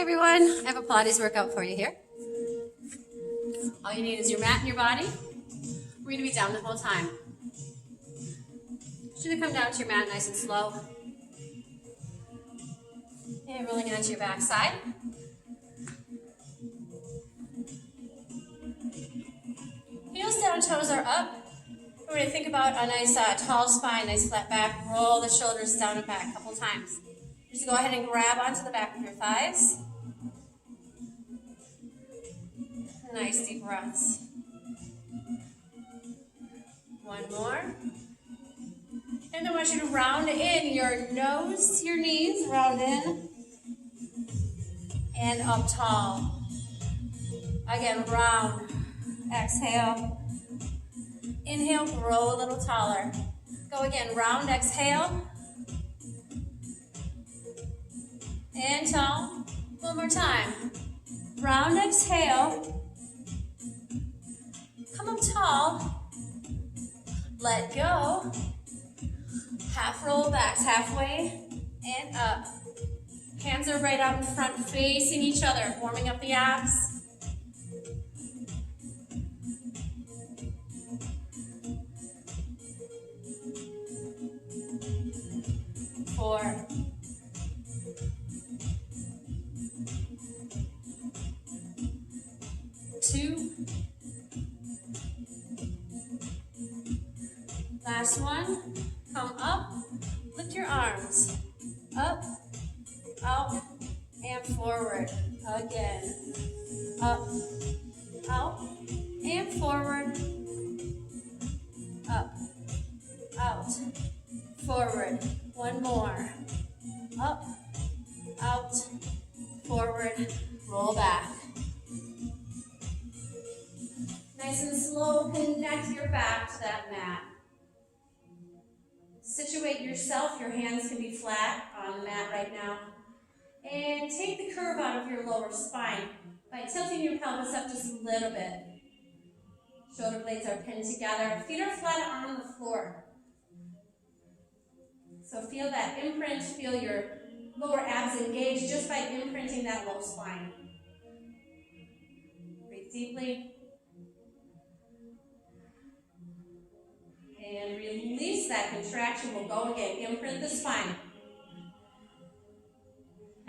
Hi everyone, I have a Pilates workout for you here. All you need is your mat and your body. We're going to be down the whole time. Just going to come down to your mat nice and slow. And rolling it onto your back side. Heels down, toes are up. We're going to think about a nice tall spine, nice flat back. Roll the shoulders down and back a couple times. Just go ahead and grab onto the back of your thighs. Nice deep breaths. One more. And I want you to round in your nose to your knees, round in. And up tall. Again, round. Exhale. Inhale, grow a little taller. Go again, round, exhale. And tall. One more time. Round, exhale. Come up tall. Let go. Half roll backs, halfway and up. Hands are right out in front, facing each other, warming up the abs. Four. Two. Last one. Come up, lift your arms. Up, out, and forward. Again. Up, out, and forward. Up, out, forward. One more. Up, out, forward. Roll back. Nice and slow, connect your back to that mat. Situate yourself, your hands can be flat on the mat right now. And take the curve out of your lower spine by tilting your pelvis up just a little bit. Shoulder blades are pinned together, feet are flat on the floor. So feel that imprint, feel your lower abs engaged just by imprinting that low spine. Breathe deeply. And release that contraction. We'll go again. Imprint the spine.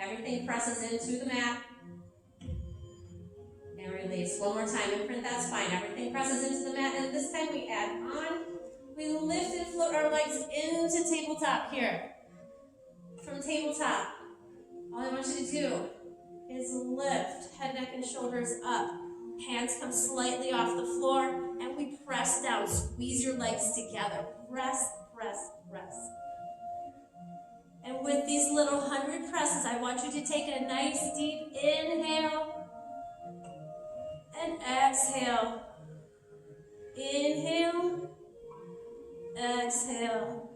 Everything presses into the mat. And release. One more time. Imprint that spine. Everything presses into the mat. And this time we add on. We lift and float our legs into tabletop here. From tabletop, all I want you to do is lift head, neck, and shoulders up. Hands come slightly off the floor. And we press down, squeeze your legs together. Press, press, press. And with these little 100 presses, I want you to take a nice deep inhale and exhale. Inhale, exhale.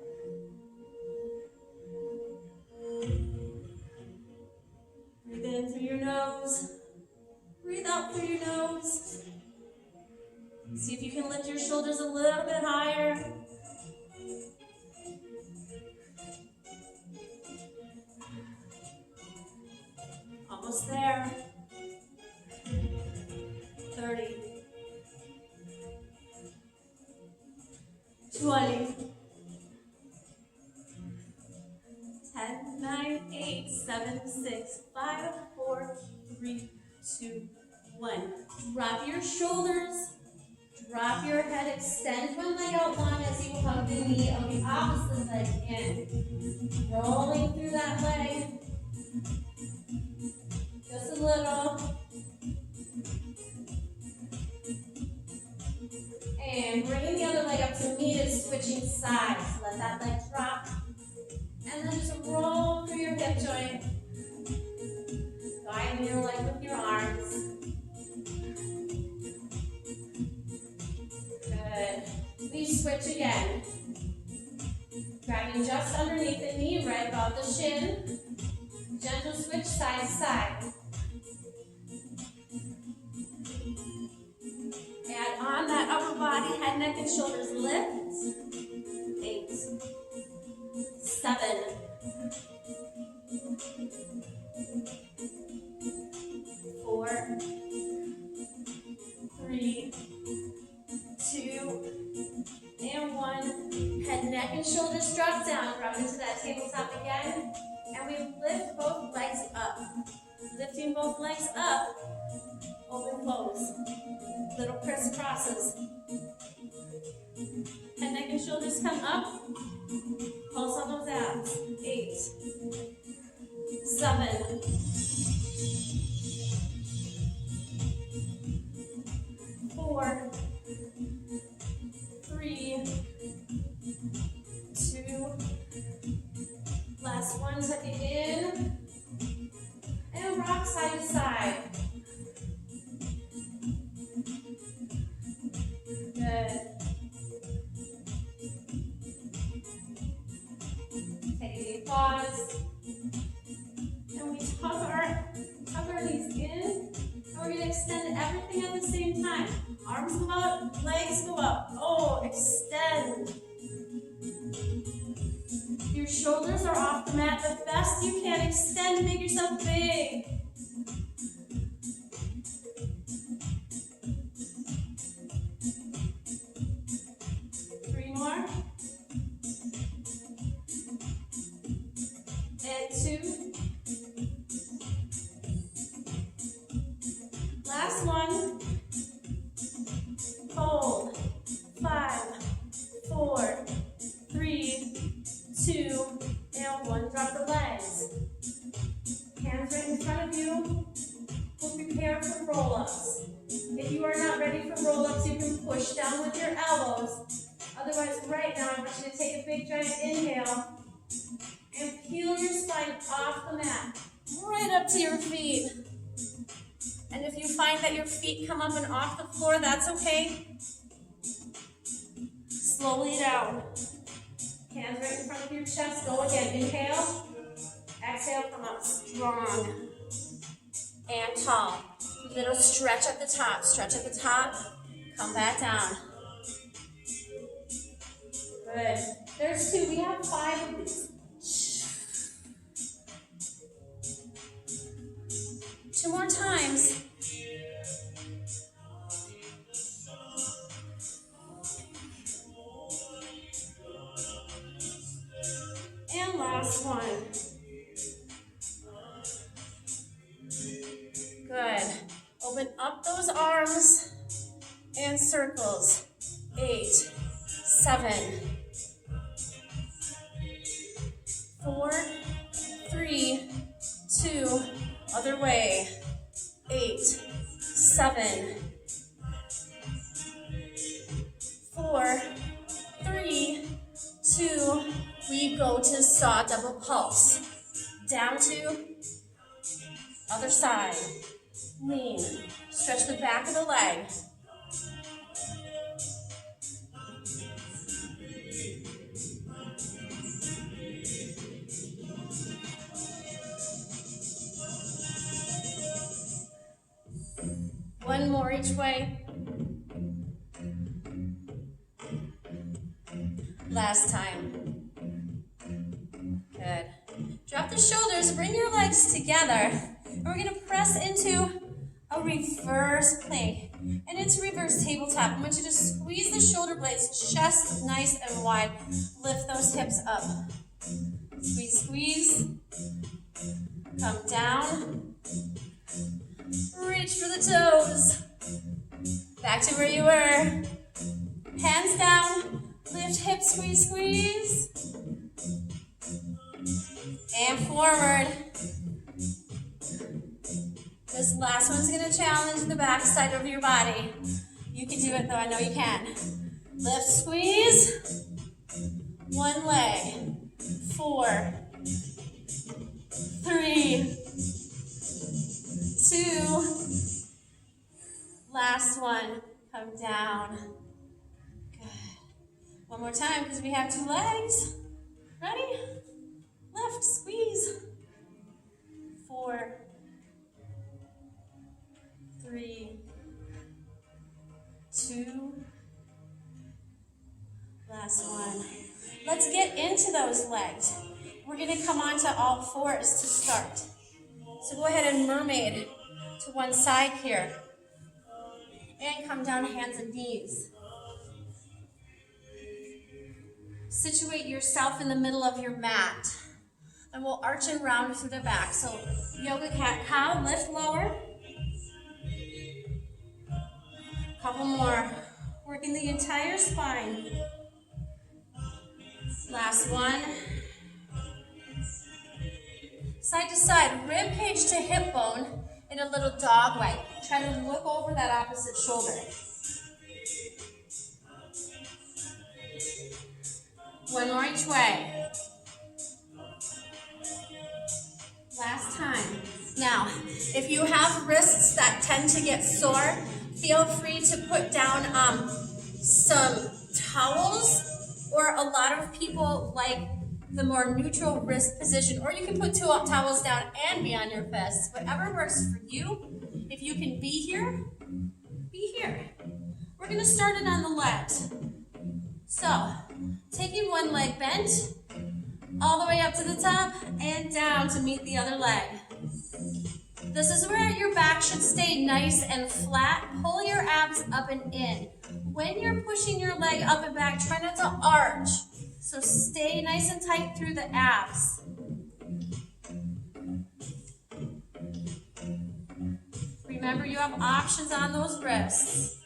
Breathe in through your nose. Breathe out through your nose. See if you can lift your shoulders a little bit higher. Almost there. 30. 20. 10, 9, 8, 7, 6, 5, 4, 3, 2, 1. Drop your shoulders. Drop your head, extend one leg out long as you hug the knee of the opposite leg in. Rolling through that leg. Just a little. And bringing the other leg up to meet it, switching sides. Let that leg drop. And then just roll through your hip joint. Guiding your leg with your arms. Good. We switch again. Grabbing just underneath the knee, right above the shin. Gentle switch side to side. Add on that upper body, head, neck, and shoulders lift. 8, 7, lift both legs up. Lifting both legs up, open, close. Little crisscrosses. Head, neck, and shoulders come up. Pulse on those abs. 8, 7, 4, 3, 2. Last one, tuck it in. And rock side to side. Good. Take a deep pause. And we tuck our knees in. And we're going to extend everything at the same time. Arms go out, legs go up. Oh, extend. Your shoulders are off the mat the best you can. Extend, make yourself big. And 2. Last one. Hold. 5, 4, 3, 2, and 1. Drop the legs. Hands right in front of you. We'll prepare for roll-ups. If you are not ready for roll-ups, you can push down with your elbows. Otherwise, right now, I want you to take a big giant inhale and peel your spine off the mat, right up to your feet. And if you find that your feet come up and off the floor, that's okay. Slowly down. Hands right in front of your chest. Go again. Inhale. Exhale, come up strong and tall. Little stretch at the top. Stretch at the top. Come back down. Good. There's 2. We have 5 of these. 2 more times. And last one. Good. Open up those arms and circles. 8, 7, 4, 3, 2, other way. 8, 7, 4, 3, 2. We go to saw double pulse. Down to other side. Lean. Stretch the back of the leg. One more each way. Last time. Good. Drop the shoulders, bring your legs together, and we're going to press into a reverse plank. And it's reverse tabletop. I want you to squeeze the shoulder blades, chest nice and wide. Lift those hips up. Squeeze, squeeze. Come down. Reach for the toes. Back to where you were. Hands down. Lift, hips, squeeze, squeeze. And forward. This last one's going to challenge the back side of your body. You can do it, though. I know you can. Lift, squeeze. One leg. 4, 3, 2. Last one. Come down. Good. One more time because we have 2 legs. Ready? Lift, squeeze. 4, 3, 2. Last one. Let's get into those legs. We're going to come onto all fours to start. So go ahead and mermaid to one side here. And come down hands and knees. Situate yourself in the middle of your mat. And we'll arch and round through the back. So yoga cat-cow, lift lower. Couple more. Working the entire spine. Last one. Side to side, rib cage to hip bone in a little dog way. Try to look over that opposite shoulder. One more each way. Last time. Now, if you have wrists that tend to get sore, feel free to put down some towels, or a lot of people like the more neutral wrist position, or you can put two towels down and be on your fists. Whatever works for you. If you can be here, be here. We're going to start it on the legs. So, taking one leg bent, all the way up to the top and down to meet the other leg. This is where your back should stay nice and flat. Pull your abs up and in. When you're pushing your leg up and back, try not to arch. So stay nice and tight through the abs. Remember, you have options on those wrists.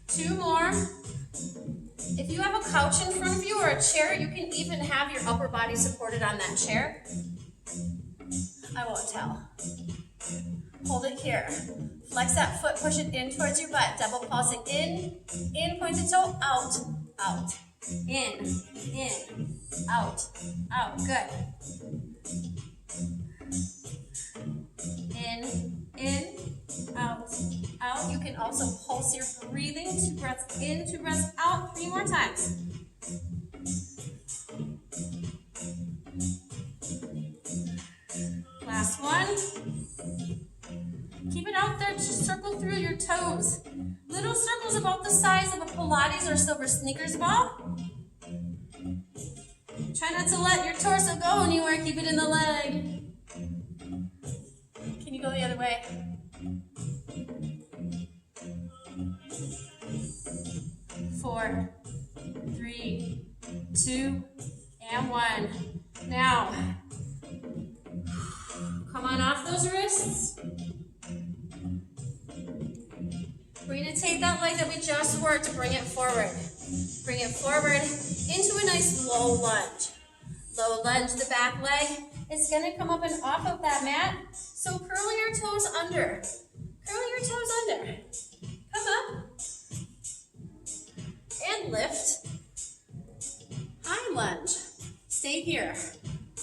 Two more. If you have a couch in front of you or a chair, you can even have your upper body supported on that chair. I won't tell. Hold it here. Flex that foot, push it in towards your butt. Double pulse it in, pointed toe, out, out. In, out, out. Good. In, out, out. You can also pulse your breathing. 2 breaths in, 2 breaths out. 3 more times. Last one. Keep it out there. Just circle through your toes. Little circles about the size of a Pilates or silver sneakers ball. Try not to let your torso go anywhere. Keep it in the leg. Can you go the other way? Four, 3, 2, and 1. Now, come on off those wrists. We're going to take that leg that we just worked, bring it forward. Bring it forward into a nice low lunge. Low lunge, the back leg is going to come up and off of that mat. So curl your toes under. Curl your toes under. Come up. And lift. High lunge. Stay here.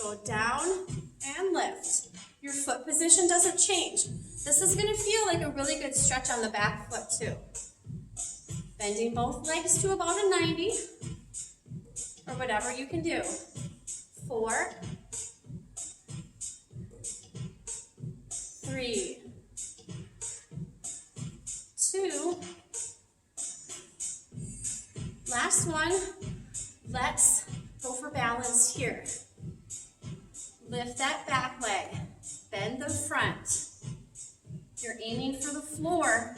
Go down and lift. Your foot position doesn't change. This is going to feel like a really good stretch on the back foot too. Bending both legs to about a 90, or whatever you can do. 4, 3, 2. Last one. Let's go for balance here. Lift that back leg. Bend the front. You're aiming for the floor.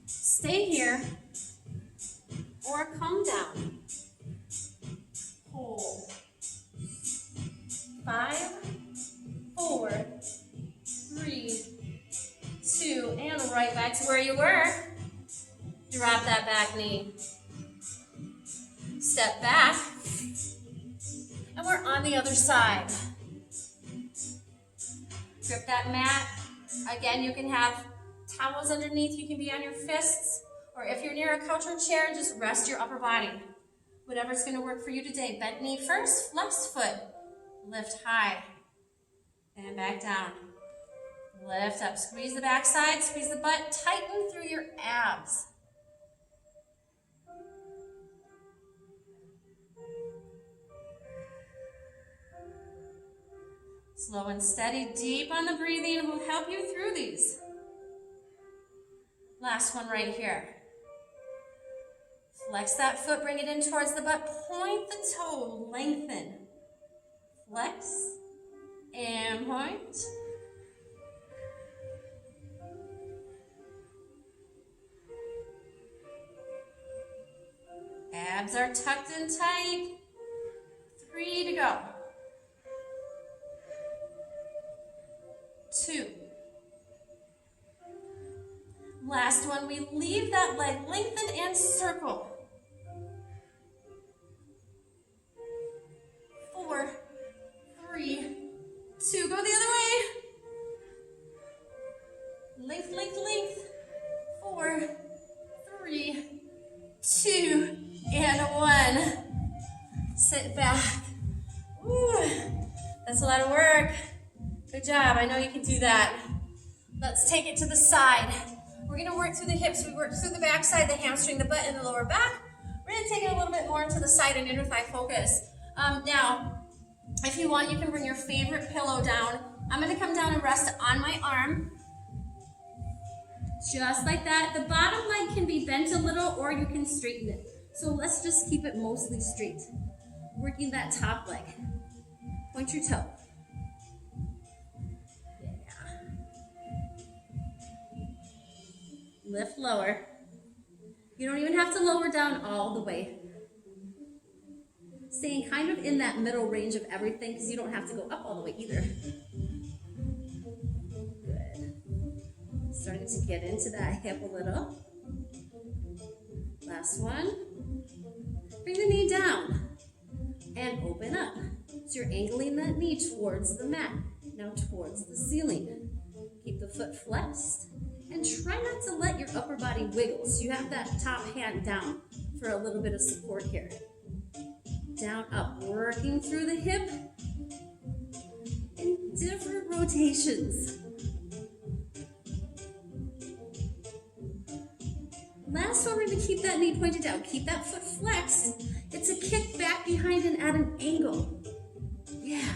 Stay here or come down. Hold. 5, 4, 3, 2, and right back to where you were. Drop that back knee. Step back. And we're on the other side. Grip that mat. Again, you can have towels underneath. You can be on your fists. Or if you're near a couch or chair, just rest your upper body. Whatever's going to work for you today. Bent knee first, flexed foot. Lift high. And back down. Lift up. Squeeze the backside, squeeze the butt. Tighten through your abs. Slow and steady, deep on the breathing will help you through these. Last one right here. Flex that foot, bring it in towards the butt. Point the toe, lengthen. Flex and point. Abs are tucked in tight. 3 to go. 2. Last one, we leave that leg lengthened and circle. 4, 3, 2, go the other way. Length, length, length. 4, 3, 2, and 1. Sit back. Woo. That's a lot of work. Good job, I know you can do that. Let's take it to the side. We're gonna work through the hips. We work through the back side, the hamstring, the butt, and the lower back. We're gonna take it a little bit more into the side and inner thigh focus. Now, if you want, you can bring your favorite pillow down. I'm gonna come down and rest on my arm. Just like that. The bottom leg can be bent a little or you can straighten it. So let's just keep it mostly straight. Working that top leg. Point your toe. Yeah. Lift lower. You don't even have to lower down all the way. Staying kind of in that middle range of everything because you don't have to go up all the way either. Starting to get into that hip a little. Last one. Bring the knee down and open up. So you're angling that knee towards the mat, now towards the ceiling. Keep the foot flexed and try not to let your upper body wiggle. So you have that top hand down for a little bit of support here. Down, up, working through the hip in different rotations. Last one, we're going to keep that knee pointed down. Keep that foot flexed. It's a kick back behind and at an angle. Yeah,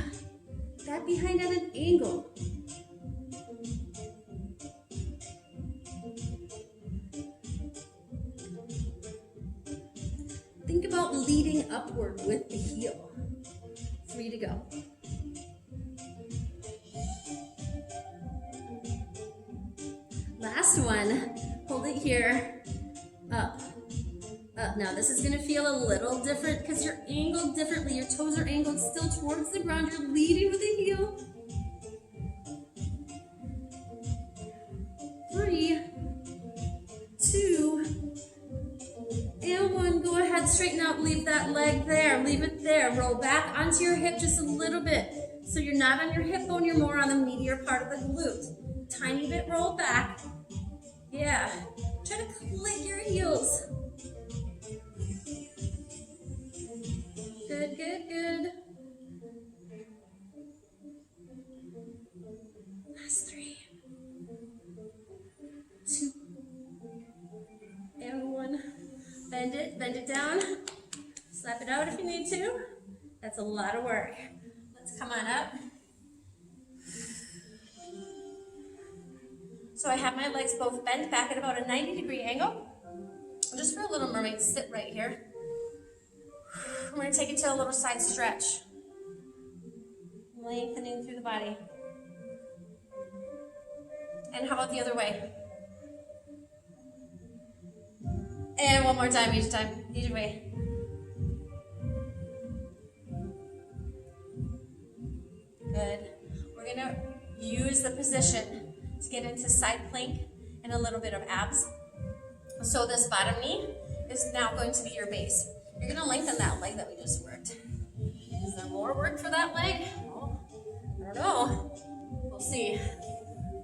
back behind at an angle. Think about leading upward with the heel. 3 to go. Last one, hold it here. Up, up. Now this is gonna feel a little different because you're angled differently. Your toes are angled still towards the ground. You're leading with the heel. 3, 2, and 1. Go ahead, straighten out, leave that leg there, leave it there. Roll back onto your hip just a little bit. So you're not on your hip bone, you're more on the meatier part of the glute. Tiny bit roll back. Yeah. Try to click your heels. Good, good, good. Last 3, 2, and 1. Bend it down. Slap it out if you need to. That's a lot of work. Let's come on up. So I have my legs both bent back at about a 90-degree angle. Just for a little mermaid sit right here. We're going to take it to a little side stretch. Lengthening through the body. And how about the other way? And one more time, each way. Good. We're going to use the position to get into side plank and a little bit of abs. So this bottom knee is now going to be your base. You're going to lengthen that leg that we just worked. Is there more work for that leg? Oh, I don't know. We'll see.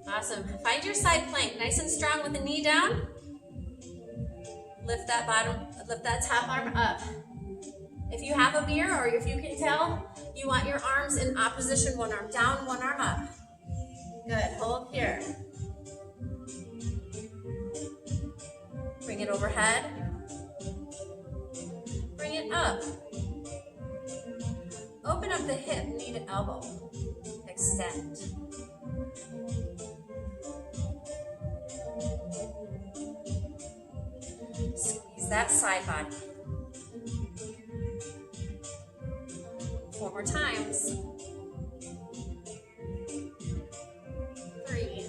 Awesome. Find your side plank, nice and strong with the knee down. Lift that top arm up. If you have a mirror or if you can tell, you want your arms in opposition, one arm down, one arm up. Good, hold here. Bring it overhead. Bring it up. Open up the hip, knee to elbow. Extend. Squeeze that side body. 4 more times. 3.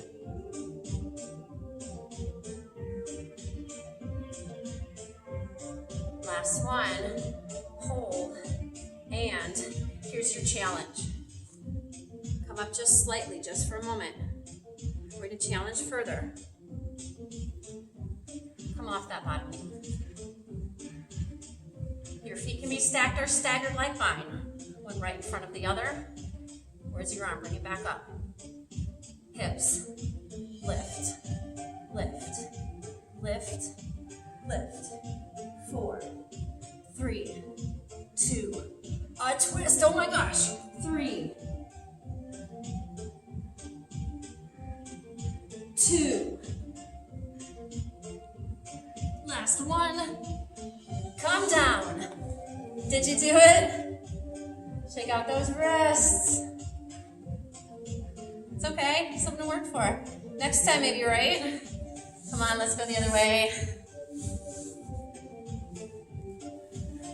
Last one. Hold. And here's your challenge. Come up just slightly, just for a moment. We're going to challenge further. Come off that bottom knee. Your feet can be stacked or staggered like mine. One right in front of the other. Where's your arm? Bring it back up. Hips. Lift. Lift. Lift. Lift. 4, 3, 2. A twist. Oh my gosh. 3, 2. Last one. Come down. Did you do it? Shake out those wrists. It's okay. Something to work for. Next time maybe, right? Come on, let's go the other way.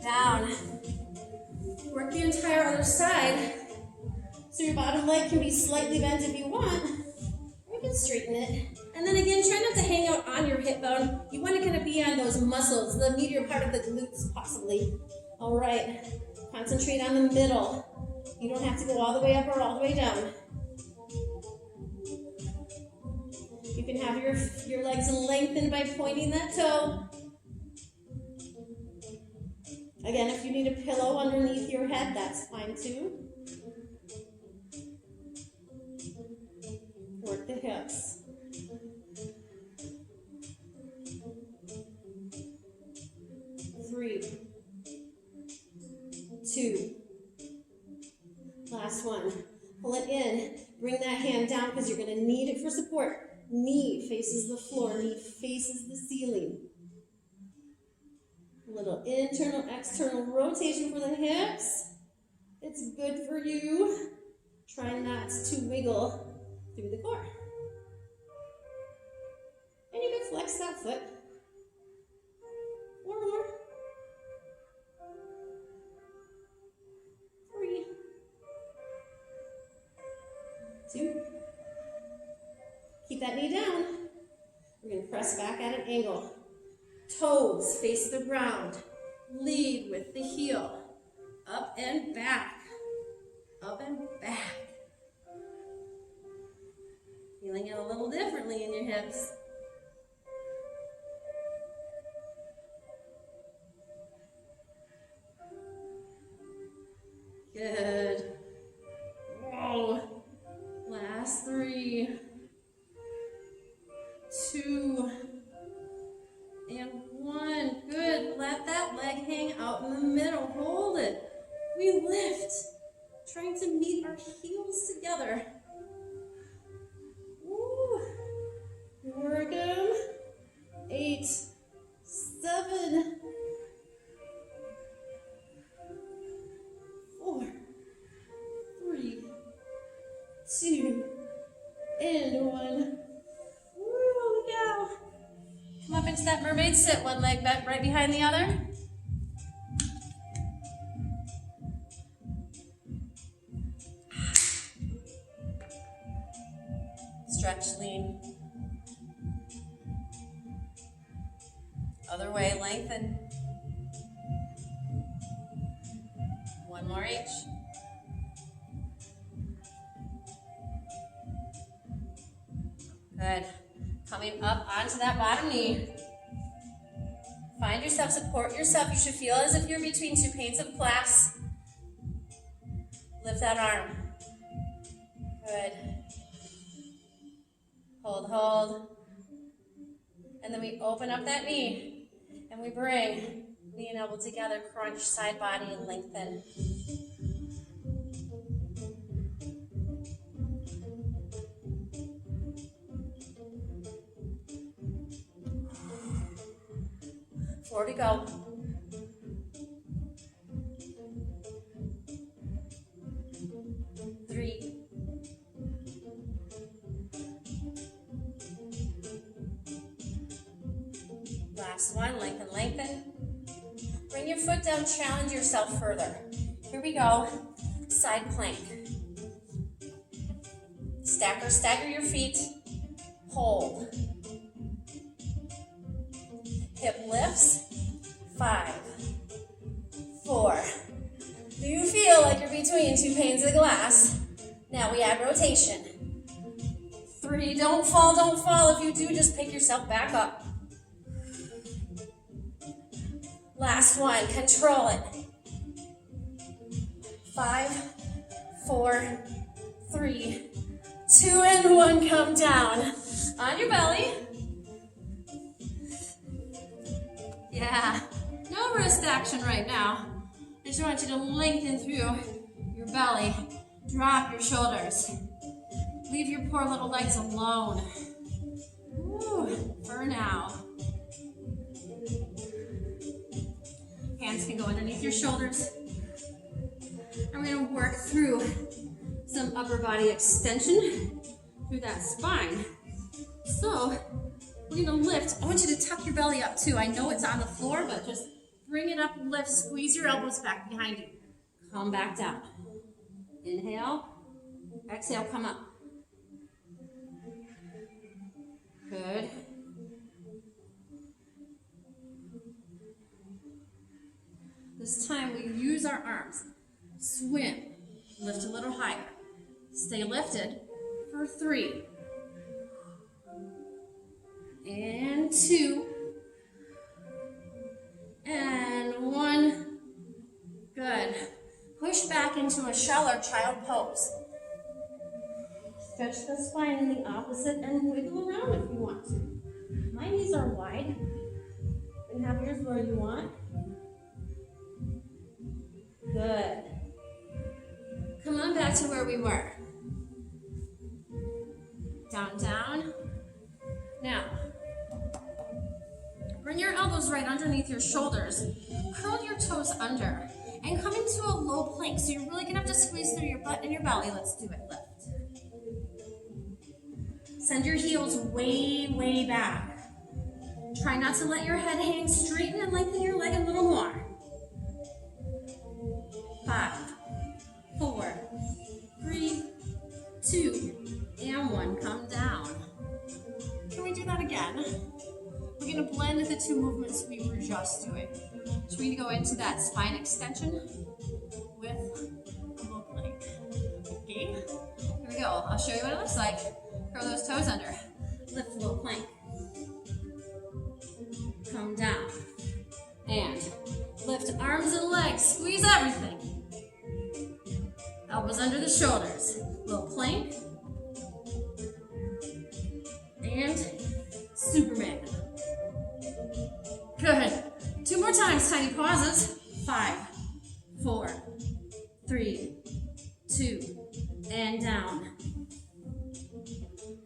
Down. Work the entire other side. So your bottom leg can be slightly bent if you want. Or you can straighten it. And then again, try not to hang out on your hip bone. You want to kind of be on those muscles, the medial part of the glutes possibly. All right, concentrate on the middle. You don't have to go all the way up or all the way down. You can have your legs lengthened by pointing that toe. Again, if you need a pillow underneath your head, that's fine too. Work the hips. 3, 2. Last one. Pull it in. Bring that hand down because you're going to need it for support. Knee faces the floor. Knee faces the ceiling. A little internal, external rotation for the hips. It's good for you. Try not to wiggle through the core. And you can flex that foot. 4 more. 3, 2. Keep that knee down. We're going to press back at an angle. Toes face the ground. Lead with the heel. Up and back. Up and back. Feeling it a little differently in your hips. Good. Whoa. Last 3, 2, and 1. Good. Let that leg hang out in the middle. Hold it. We lift. Trying to meet our heels together. Woo. Work them. 8, 7, 4, 3, 2, and 1. Woo, go. Come up into that mermaid sit. One leg bent right behind the other. Stretch, lean. Other way, lengthen. 1 more each. Good. Coming up onto that bottom knee. Find yourself, support yourself. You should feel as if you're between 2 panes of glass. Lift that arm. Good. Hold, hold. And then we open up that knee. And we bring knee and elbow together. Crunch, side body, and lengthen. Four to go. Three. Last one, lengthen, lengthen. Bring your foot down, challenge yourself further. Here we go. Side plank. Stack or stagger your feet. Hold. Hip lifts. 5, 4. Do you feel like you're between 2 panes of glass? Now we add rotation. 3. 3. Don't fall, don't fall. If you do, just pick yourself back up. Last one, control it. 5, 4, 3, 2, and 1, come down. On your belly. Yeah, no wrist action right now. I just want you to lengthen through your belly. Drop your shoulders. Leave your poor little legs alone. Woo, for now. Hands can go underneath your shoulders. And we're gonna work through some upper body extension through that spine. So, we're gonna lift. I want you to tuck your belly up too. I know it's on the floor, but just bring it up, lift, squeeze your elbows back behind you. Come back down. Inhale, exhale, come up. Good. This time we use our arms. Swim, lift a little higher. Stay lifted for 3. And 2. And 1. Good. Push back into a shallow child pose. Stretch the spine in the opposite and wiggle around if you want to. My knees are wide. You can have yours where you want. Good. Come on back to where we were. Down, down. Now, bring your elbows right underneath your shoulders. Curl your toes under and come into a low plank. So you're really gonna have to squeeze through your butt and your belly. Let's do it. Lift. Send your heels way, way back. Try not to let your head hang. Straighten and lengthen your leg a little more. 5, 4, 3, 2, and 1. Come down. Can we do that again? We're gonna blend the 2 movements we were just doing. So we're gonna go into that spine extension with a low plank. Okay, here we go. I'll show you what it looks like. Curl those toes under. Lift low plank. Come down. And lift arms and legs. Squeeze everything. Elbows under the shoulders. Low plank. And Superman. Good. 2 more times, tiny pauses. 5, 4, 3, 2, and down.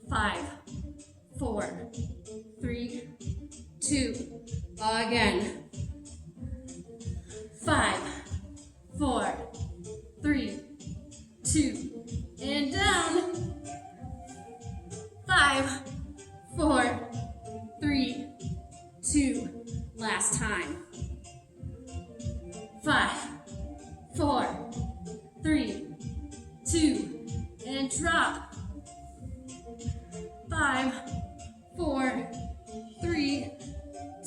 5, 4, 3, 2, again. 5, 4, 3, 2, and down. 5, 4, 3, 2, last time. 5, 4, 3, 2, and drop. 5, 4, 3,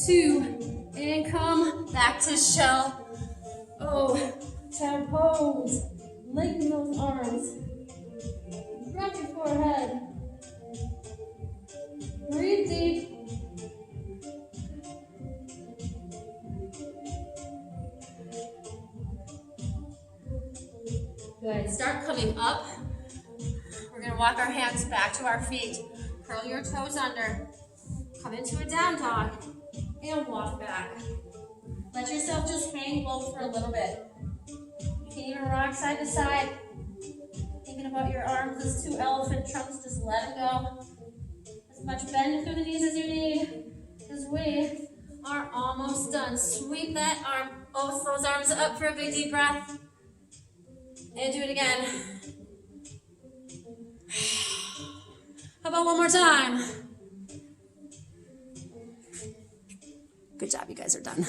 2, and come back to shell. Oh, child pose. Lengthen those arms. Grab your forehead. Breathe deep. Good. Start coming up. We're going to walk our hands back to our feet. Curl your toes under. Come into a down dog. And walk back. Let yourself just hang low for a little bit. You can even rock side to side. Thinking about your arms as 2 elephant trunks, just let them go. As much bend through the knees as you need. Because we are almost done. Sweep that arm, both those arms up for a big deep breath. And do it again. How about one more time? Good job, you guys are done.